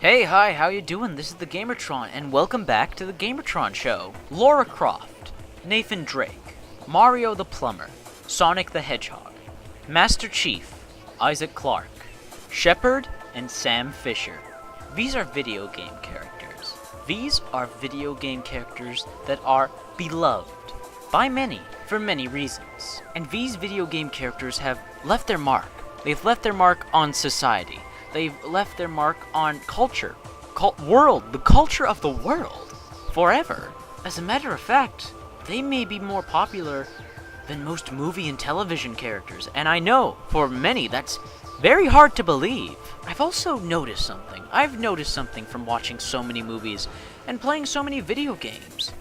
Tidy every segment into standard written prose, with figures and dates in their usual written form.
Hey, hi, how you doing? This is the Gamertron, and welcome back to the Gamertron Show. Lara Croft, Nathan Drake, Mario the Plumber, Sonic the Hedgehog, Master Chief, Isaac Clarke, Shepard, and Sam Fisher. These are video game characters. These are video game characters that are beloved by many for many reasons. And these video game characters have left their mark. They've left their mark on society. They've left their mark on culture, the culture of the world, forever. As a matter of fact, they may be more popular than most movie and television characters, and I know, for many, that's very hard to believe. I've also noticed something. I've noticed something from watching so many movies and playing so many video games.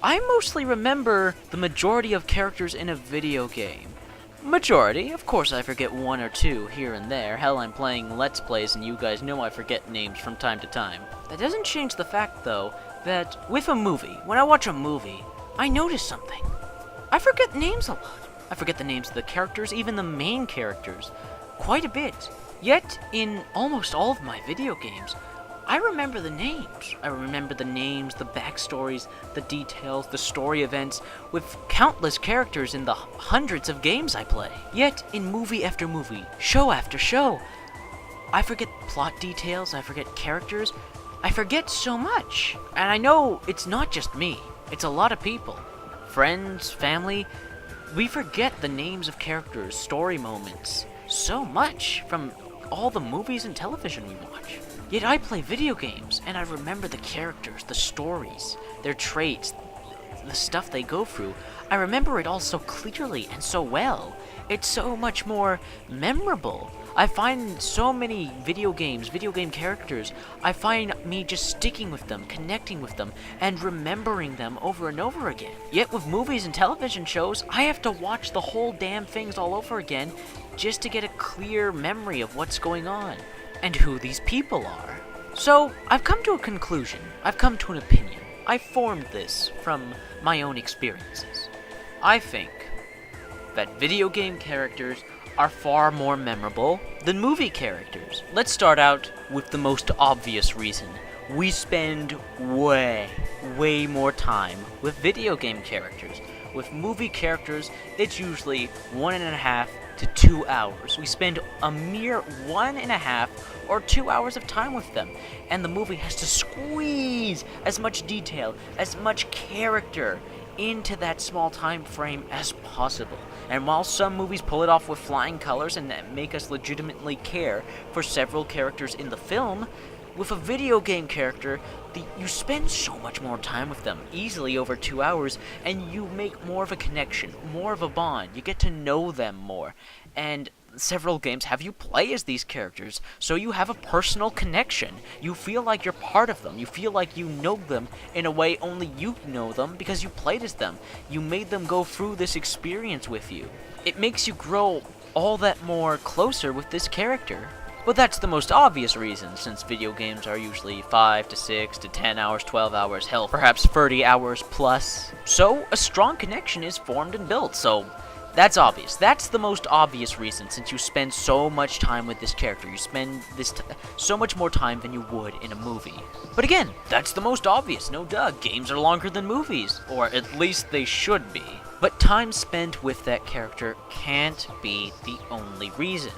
I mostly remember the majority of characters in a video game. Majority, of course I forget one or two here and there. Hell, I'm playing Let's Plays and you guys know I forget names from time to time. That doesn't change the fact, though, that with a movie, when I watch a movie, I notice something. I forget names a lot. I forget the names of the characters, even the main characters, quite a bit. Yet, in almost all of my video games, I remember the names. I remember the names, the backstories, the details, the story events, with countless characters in the hundreds of games I play. Yet, in movie after movie, show after show, I forget plot details, I forget characters, I forget so much. And I know it's not just me, it's a lot of people. Friends, family, we forget the names of characters, story moments, so much from all the movies and television we watch. Yet I play video games, and I remember the characters, the stories, their traits, the stuff they go through. I remember it all so clearly and so well. It's so much more memorable. I find so many video game characters, I find me just sticking with them, connecting with them, and remembering them over and over again. Yet with movies and television shows, I have to watch the whole damn things all over again just to get a clear memory of what's going on and who these people are. So, I've come to a conclusion. I've come to an opinion. I formed this from my own experiences. I think that video game characters are far more memorable than movie characters. Let's start out with the most obvious reason. We spend way more time with video game characters. With movie characters, it's usually 1.5 to 2 hours. We spend a mere 1.5 or 2 hours of time with them, and the movie has to squeeze as much detail, as much character into that small time frame as possible. And while some movies pull it off with flying colors and make us legitimately care for several characters in the film, with a video game character, you spend so much more time with them, easily over 2 hours, and you make more of a connection, more of a bond. You get to know them more. And several games have you play as these characters, so you have a personal connection. You feel like you're part of them. You feel like you know them in a way only you know them because you played as them. You made them go through this experience with you. It makes you grow all that more closer with this character. But that's the most obvious reason, since video games are usually 5 to 6 to 10 hours, 12 hours, hell, perhaps 30 hours plus. So, a strong connection is formed and built, so that's obvious. That's the most obvious reason, since you spend so much time with this character. You spend so much more time than you would in a movie. But again, that's the most obvious, no duh. Games are longer than movies, or at least they should be. But time spent with that character can't be the only reason.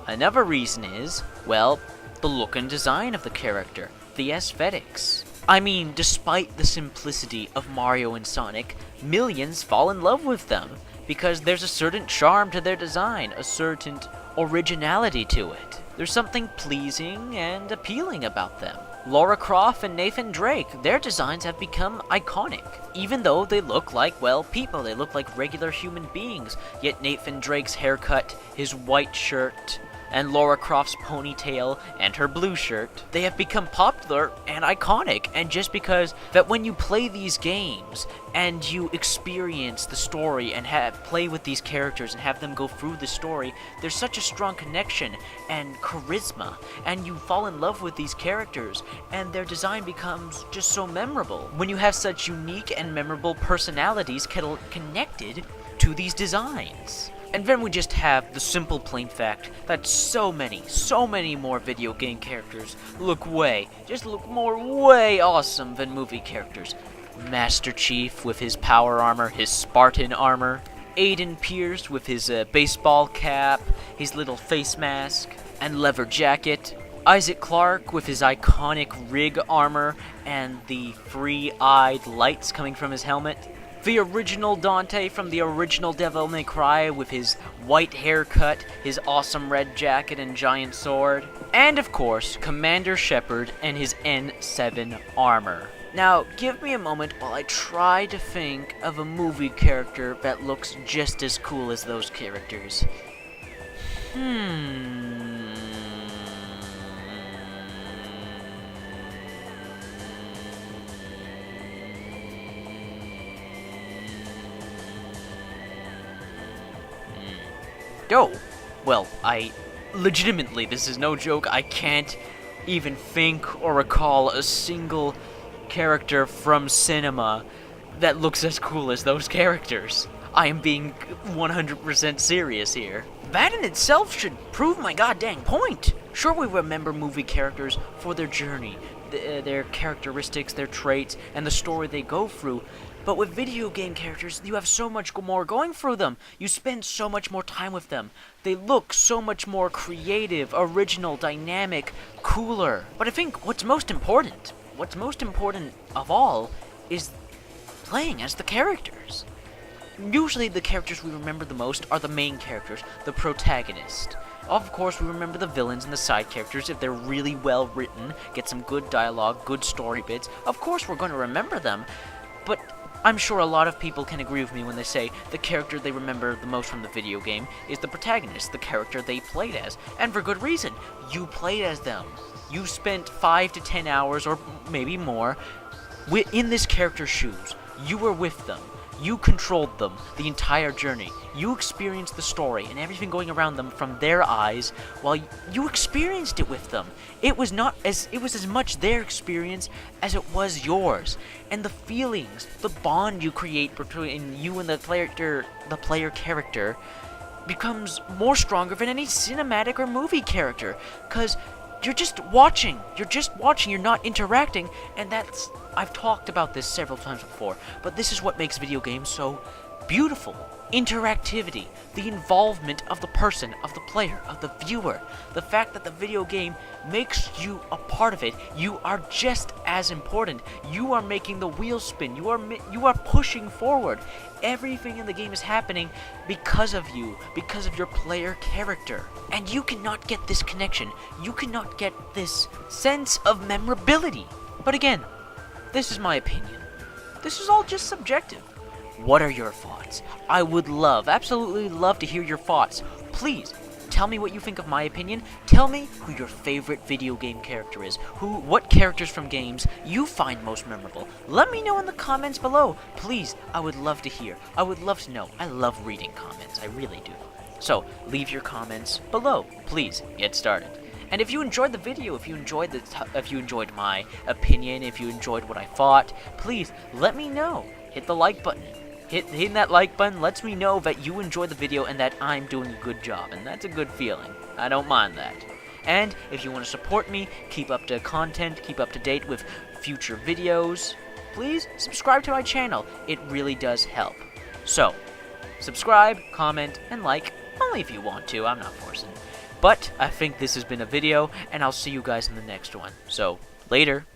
Another reason is, well, the look and design of the character, the aesthetics. I mean, despite the simplicity of Mario and Sonic, millions fall in love with them, because there's a certain charm to their design, a certain originality to it. There's something pleasing and appealing about them. Lara Croft and Nathan Drake, their designs have become iconic. Even though they look like, well, people, they look like regular human beings, yet Nathan Drake's haircut, his white shirt, and Lara Croft's ponytail and her blue shirt, they have become popular and iconic. And just because that when you play these games and you experience the story and play with these characters and have them go through the story, there's such a strong connection and charisma, and you fall in love with these characters, and their design becomes just so memorable when you have such unique and memorable personalities connected to these designs. And then we just have the simple plain fact that so many more video game characters look way awesome than movie characters. Master Chief with his power armor, his Spartan armor, Aiden Pierce with his baseball cap, his little face mask, and leather jacket, Isaac Clarke with his iconic rig armor and the three-eyed lights coming from his helmet, the original Dante from the original Devil May Cry with his white haircut, his awesome red jacket and giant sword, and of course, Commander Shepard and his N7 armor. Now, give me a moment while I try to think of a movie character that looks just as cool as those characters. Oh, well, legitimately, this is no joke, I can't even think or recall a single character from cinema that looks as cool as those characters. I am being 100% serious here. That in itself should prove my goddamn point. Sure, we remember movie characters for their journey, their characteristics, their traits, and the story they go through. But with video game characters, you have so much more going through them. You spend so much more time with them. They look so much more creative, original, dynamic, cooler. But I think what's most important of all is playing as the characters. Usually the characters we remember the most are the main characters, the protagonist. Of course, we remember the villains and the side characters if they're really well written, get some good dialogue, good story bits. Of course, we're going to remember them, but I'm sure a lot of people can agree with me when they say the character they remember the most from the video game is the protagonist, the character they played as. And for good reason. You played as them. You spent 5 to 10 hours, or maybe more, in this character's shoes. You were with them. You controlled them the entire journey. You experienced the story and everything going around them from their eyes while you experienced it with them. It was as much their experience as it was yours. And the feelings, the bond you create between you and the player character becomes more stronger than any cinematic or movie character. 'Cause you're just watching, you're not interacting, and I've talked about this several times before, but this is what makes video games so beautiful. Interactivity, the involvement of the person, of the player, of the viewer, the fact that the video game makes you a part of it. You are just as important. You are making the wheel spin. You are pushing forward. Everything in the game is happening because of you, because of your player character. And you cannot get this connection. You cannot get this sense of memorability. But again, this is my opinion. This is all just subjective. What are your thoughts? I would absolutely love to hear your thoughts. Please, tell me what you think of my opinion. Tell me who your favorite video game character is. What characters from games you find most memorable. Let me know in the comments below. Please, I would love to hear. I would love to know. I love reading comments. I really do. So, leave your comments below. Please, get started. And if you enjoyed the video, if you enjoyed my opinion, if you enjoyed what I thought, please let me know. Hit the like button. Hitting that like button lets me know that you enjoyed the video and that I'm doing a good job, and that's a good feeling. I don't mind that. And if you want to support me, keep up to content, keep up to date with future videos, please subscribe to my channel. It really does help. So, subscribe, comment, and like, only if you want to. I'm not forcing. But I think this has been a video, and I'll see you guys in the next one. So, later.